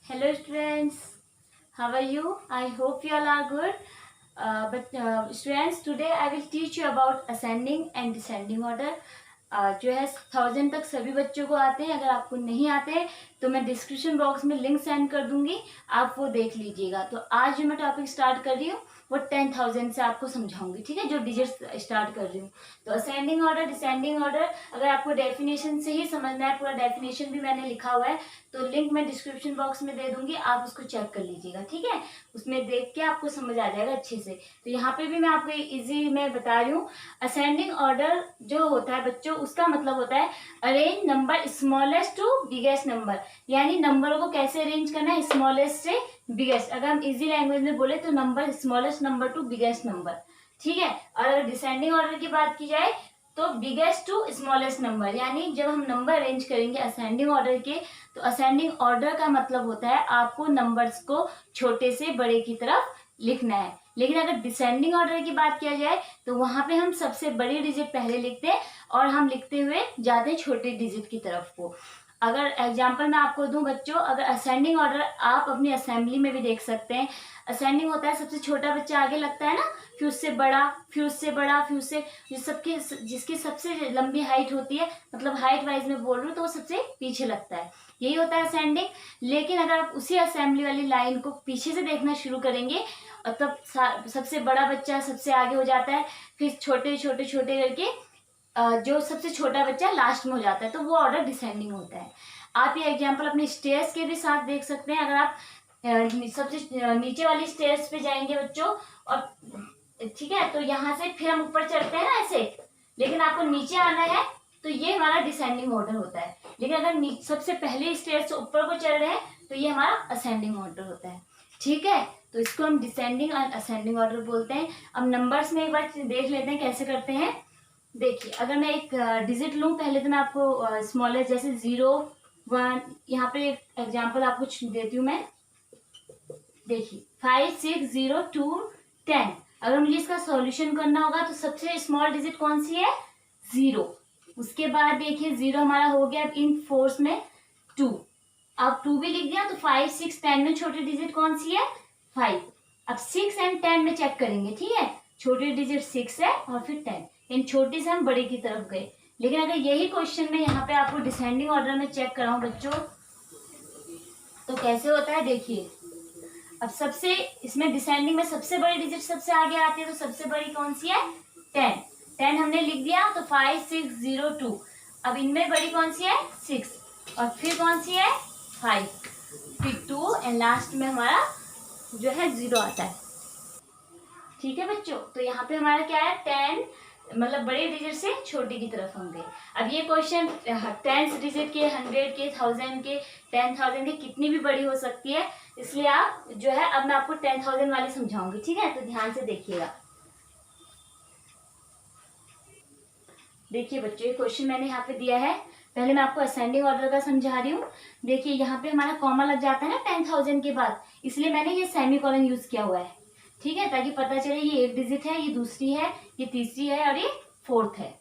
Hello students, how are you? I hope you all are good. Students, today I will teach you about ascending and descending order. जो है 1000 तक सभी बच्चों को आते हैं. अगर आपको नहीं आते तो मैं डिस्क्रिप्शन बॉक्स में लिंक सेंड कर दूंगी, आप वो देख लीजिएगा. तो आज जो मैं टॉपिक स्टार्ट कर रही हूँ वो 10,000 से आपको समझाऊंगी, ठीक है, जो डिजिट स्टार्ट कर रही हूँ. तो असेंडिंग ऑर्डर, डिसेंडिंग ऑर्डर, अगर आपको डेफिनेशन से ही समझना है, पूरा डेफिनेशन भी मैंने लिखा हुआ है, तो लिंक मैं डिस्क्रिप्शन बॉक्स में दे दूंगी, आप उसको चेक कर लीजिएगा, ठीक है. उसमें देख के आपको समझ आ जाएगा अच्छे से. तो यहाँ पे भी मैं आपको इजी में बता रही हूँ. असेंडिंग ऑर्डर जो होता है बच्चों, उसका मतलब होता है arrange number smallest to biggest number, यानी नंबरों को कैसे अरेंज करना है स्मॉलेस्ट से बिगेस्ट. अगर हम इजी लैंग्वेज में बोले तो number smallest number two biggest number, ठीक है. और अगर डिसेंडिंग ऑर्डर की बात की जाए तो बिगेस्ट टू स्मॉलेस्ट नंबर, यानी जब हम नंबर अरेंज करेंगे असेंडिंग ऑर्डर के, तो असेंडिंग ऑर्डर का मतलब होता है आपको नंबर्स को छोटे से बड़े की तरफ लिखना है. लेकिन अगर डिसेंडिंग ऑर्डर की बात किया जाए तो वहां पे हम सबसे बड़ी डिजिट पहले लिखते हैं और हम लिखते हुए जाते हैं छोटे डिजिट की तरफ को. अगर एग्जाम्पल मैं आपको दूं बच्चों, अगर असेंडिंग ऑर्डर आप अपनी असेंबली में भी देख सकते हैं. असेंडिंग होता है सबसे छोटा बच्चा आगे लगता है ना, फिर उससे बड़ा, फिर उससे बड़ा, फिर उससे जिसकी सबसे लंबी हाइट होती है, मतलब हाइट वाइज में बोल रही हूँ, तो वो सबसे पीछे लगता है. यही होता है असेंडिंग. लेकिन अगर आप उसी असेंबली वाली लाइन को पीछे से देखना शुरू करेंगे और तब सबसे बड़ा बच्चा सबसे आगे हो जाता है, फिर छोटे छोटे छोटे करके जो सबसे छोटा बच्चा लास्ट में हो जाता है, तो वो ऑर्डर डिसेंडिंग होता है. आप ये एग्जांपल अपने स्टेयर्स के भी साथ देख सकते हैं. अगर आप सबसे नीचे वाली स्टेयर्स पे जाएंगे बच्चों, और ठीक है, तो यहाँ से फिर हम ऊपर चढ़ते हैं ना ऐसे, लेकिन आपको नीचे आना है तो ये हमारा डिसेंडिंग ऑर्डर होता है. लेकिन अगर सबसे पहले स्टेयर से ऊपर को चढ़ रहे हैं तो ये हमारा असेंडिंग ऑर्डर होता है, ठीक है. तो इसको हम डिसेंडिंग और असेंडिंग ऑर्डर बोलते हैं. अब नंबर्स में एक बार देख लेते हैं कैसे करते हैं. देखिए, अगर मैं एक डिजिट लूं, पहले तो मैं आपको स्मॉलेस्ट जैसे 0, 1, यहाँ पे एक एग्जांपल आपको देती हूँ मैं. देखिए 5, 6, 0, 2, 10. अगर मुझे इसका सॉल्यूशन करना होगा तो सबसे स्मॉल डिजिट कौन सी है? 0. उसके बाद देखिए 0 हमारा हो गया. अब इन फोर्स में 2, अब 2 भी लिख दिया, तो 5, 6, 10 में छोटी डिजिट कौन सी है? 5. अब 6 एंड 10 में चेक करेंगे, ठीक है. छोटी डिजिट 6 है और फिर 10, इन छोटी से हम बड़े की तरफ गए. लेकिन अगर यही क्वेश्चन में यहाँ पे आपको डिसेंडिंग ऑर्डर में चेक कराऊं बच्चों, तो कैसे होता है देखिए. अब सबसे इसमें डिसेंडिंग में सबसे बड़ी डिजिट सबसे आगे आती है, तो सबसे बड़ी कौन सी है? 10. 10 हमने लिख दिया, तो 5, 6, 0, 2. अब इनमें बड़ी कौन सी है? 6. और फिर कौन सी है? 5, फिर 2 एंड लास्ट में हमारा जो है 0 आता है, ठीक है बच्चों. तो यहाँ पे हमारा क्या है? 10, मतलब बड़े डिजिट से छोटी की तरफ हम गए. अब ये क्वेश्चन 10 डिजिट के, 100 के, 1000 के, 10,000 के कितनी भी बड़ी हो सकती है, इसलिए आप जो है, अब मैं आपको 10,000 वाली समझाऊंगी, ठीक है. तो ध्यान से देखिएगा. देखिए बच्चों, ये क्वेश्चन मैंने यहाँ पे दिया है. पहले मैं आपको असेंडिंग ऑर्डर का समझा रही हूँ. देखिए यहाँ पे हमारा कॉमा लग जाता है ना 10,000 के बाद, इसलिए मैंने ये सेमीकोलन यूज किया हुआ है, ठीक है, ताकि पता चले ये एक डिजिट है, ये दूसरी है, ये तीसरी है और ये फोर्थ है.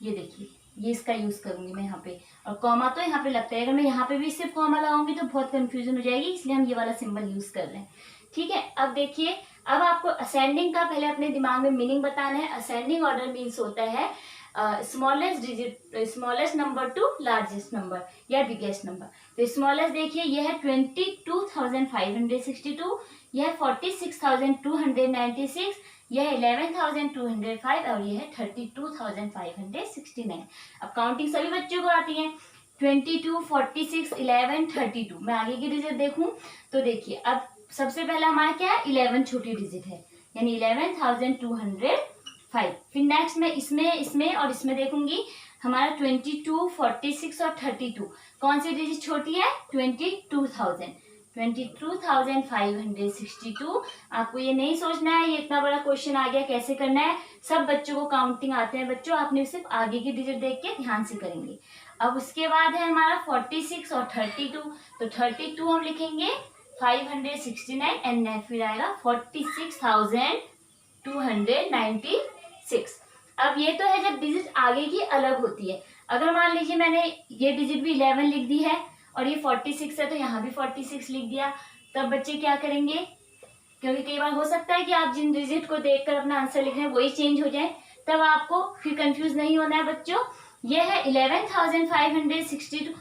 ये देखिए, ये इसका यूज करूंगी मैं यहाँ पे, और कॉमा तो यहाँ पे लगता है. अगर मैं यहाँ पे भी सिर्फ कॉमा लगाऊंगी तो बहुत कंफ्यूजन हो जाएगी, इसलिए हम ये वाला सिंबल यूज कर रहे हैं, ठीक है. अब देखिए, अब आपको असेंडिंग का पहले अपने दिमाग में मीनिंग बताना है. असेंडिंग ऑर्डर मीन्स होता है smallest digit, smallest number two largest number या बिगेस्ट नंबर. तो स्मॉलेस्ट देखिए, यह है 22,562, यह है 46,296, यह है 11,205 और यह है 32,569. अब काउंटिंग सभी बच्चों को आती है. 22, 46, 11, 32. मैं आगे की डिजिट देखूं तो देखिए, अब सबसे पहला हमारा क्या है? 11 छोटी डिजिट है, यानी 11,205. फिर नेक्स्ट में इसमें और इसमें देखूंगी, हमारा 22, 46 और 32. कौन सी डिजिट छोटी है? 22,000, 22,562. आपको ये नहीं सोचना है ये इतना बड़ा क्वेश्चन आ गया कैसे करना है. सब बच्चों को काउंटिंग आते हैं बच्चों, आपने सिर्फ आगे की डिजिट देख के ध्यान से करेंगे. अब उसके बाद है हमारा 46 और 32. तो 32 हम लिखेंगे 569 एंड फिर आएगा 46,296. अब ये तो है जब डिजिट आगे की अलग होती है. अगर मान लीजिए मैंने ये डिजिट भी 11 लिख दी है और ये 46 है तो यहाँ भी 46 लिख दिया। तब बच्चे क्या करेंगे, क्योंकि कई बार हो सकता है कि आप जिन डिजिट को देखकर अपना आंसर लिख रहे हैं वही चेंज हो जाए, तब आपको फिर कंफ्यूज नहीं होना है बच्चों। ये है 11,562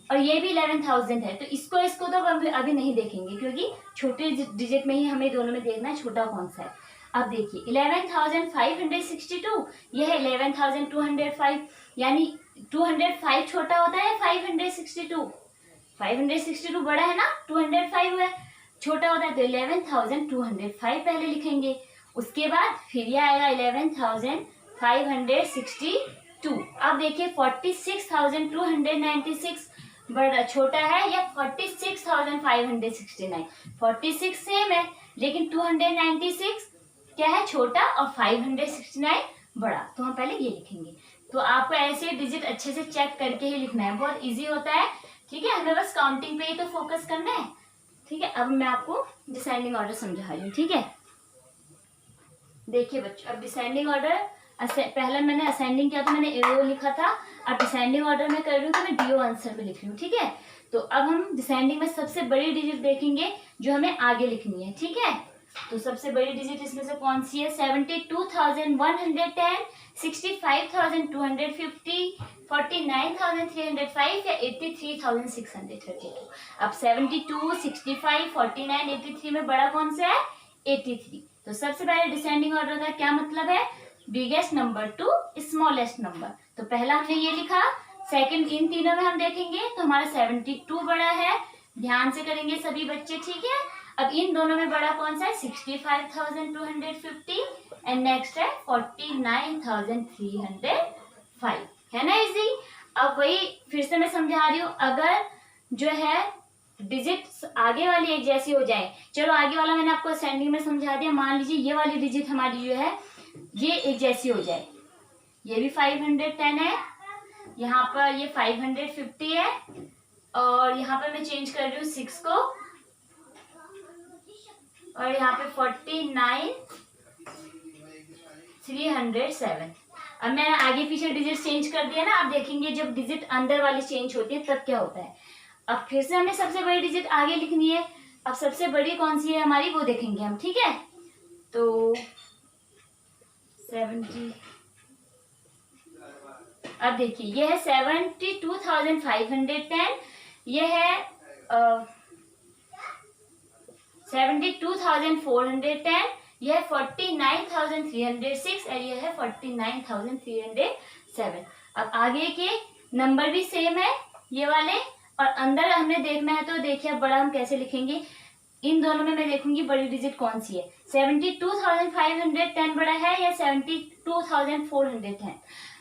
और ये भी 11,000 है, तो इसको तो अभी नहीं देखेंगे क्योंकि छोटे डिजिट में ही हमें दोनों में देखना है छोटा कौन सा है। अब देखिए 11,562 ये है 11,205, यानी 205 छोटा होता है 562, 562 बड़ा है ना, 205 है छोटा होता है, तो 11,205 पहले लिखेंगे। उसके बाद फिर ये आएगा 11,562। अब देखिए 46,296 बड़ा छोटा है या 46,569, 46 सेम है लेकिन 296 क्या है छोटा और 569 बड़ा, तो हम पहले ये लिखेंगे। तो आपको ऐसे डिजिट अच्छे से चेक करके ही लिखना है, बहुत इजी होता है। ठीक है, हमें बस काउंटिंग पे ही तो फोकस करना है। ठीक है, अब मैं आपको डिसेंडिंग ऑर्डर समझा रही हूँ। ठीक है, देखिए बच्चों, अब डिसेंडिंग ऑर्डर, पहले मैंने असेंडिंग किया तो मैंने एओ लिखा था, अब डिसेंडिंग ऑर्डर में कर रही हूँ तो मैं डीओ आंसर में लिख रही हूँ। ठीक है, तो अब हम डिसेंडिंग में सबसे बड़ी डिजिट देखेंगे जो हमें आगे लिखनी है। ठीक है, तो सबसे बड़ी डिजिट इसमें से कौन सी है, 72,110, 65,250, 49,305 या 83,632। अब 72, 65, 49, 83 में बड़ा कौन सा है, 83। तो सबसे पहले डिसेंडिंग ऑर्डर का क्या मतलब है, biggest number two smallest number. तो पहला हमने ये लिखा, सेकंड इन तीनों में हम देखेंगे तो हमारा 72 बड़ा है, ध्यान से करेंगे सभी बच्चे। ठीक है, अब इन दोनों में बड़ा कौन सा है, 65,250 एंड नेक्स्ट है 49,305, है ना इजी। अब वही फिर से मैं समझा रही हूँ, अगर जो है डिजिट आगे वाली एक जैसी हो जाए, चलो आगे वाला मैंने आपको असेंडिंग में समझा दिया, मान लीजिए ये वाली डिजिट हमारी जो है ये एक जैसी हो जाए, ये भी 510 है, यहाँ पर ये 550 है और यहाँ पर मैं चेंज कर रही हूँ 6 को और यहाँ पे 49,307। अब मैंने आगे पीछे डिजिट चेंज कर दिया ना, आप देखेंगे जब डिजिट अंदर वाली चेंज होती है तब क्या होता है। अब फिर से हमें सबसे बड़ी डिजिट आगे लिखनी है, अब सबसे बड़ी कौन सी है हमारी वो देखेंगे हम। ठीक है, तो 70, अब देखिए ये है 72,510, ये है 72,410, यह है 49,306 और यह है 49,307। अब आगे के नंबर भी सेम है ये वाले, और अंदर हमने देखना है तो देखिए अब बड़ा हम कैसे लिखेंगे। इन दोनों में मैं देखूंगी बड़ी डिजिट कौन सी है, 72,510 बड़ा है या 72,410।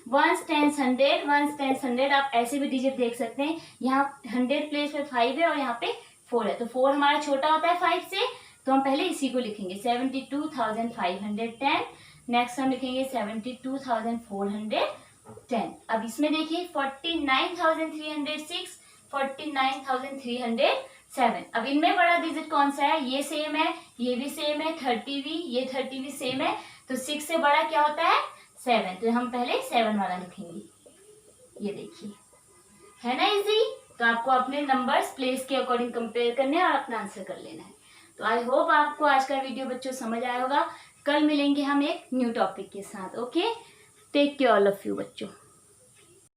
वंस टेंस 100, वंस टेंस 100, आप ऐसे भी डिजिट देख सकते हैं। यहाँ 100 प्लेस पे 5 है और यहाँ पे 4 है, तो 4 हमारा छोटा होता है 5 से, तो हम पहले इसी को लिखेंगे 72,510। नेक्स्ट हम लिखेंगे 72,410। अब इसमें देखिए 49,306, 49,307। अब इनमें बड़ा डिजिट कौन सा है, ये सेम है, ये भी सेम है, 30 भी, ये 30 भी सेम है, तो 6 से बड़ा क्या होता है 7, तो हम पहले 7 वाला लिखेंगे। ये देखिए, है ना इजी। तो आपको अपने नंबर्स प्लेस के अकॉर्डिंग कंपेयर करने हैं और अपना आंसर कर लेना है। तो आई होप आपको आज का वीडियो बच्चों समझ आया होगा। कल मिलेंगे हम एक न्यू टॉपिक के साथ। Okay, take care all of you बच्चों।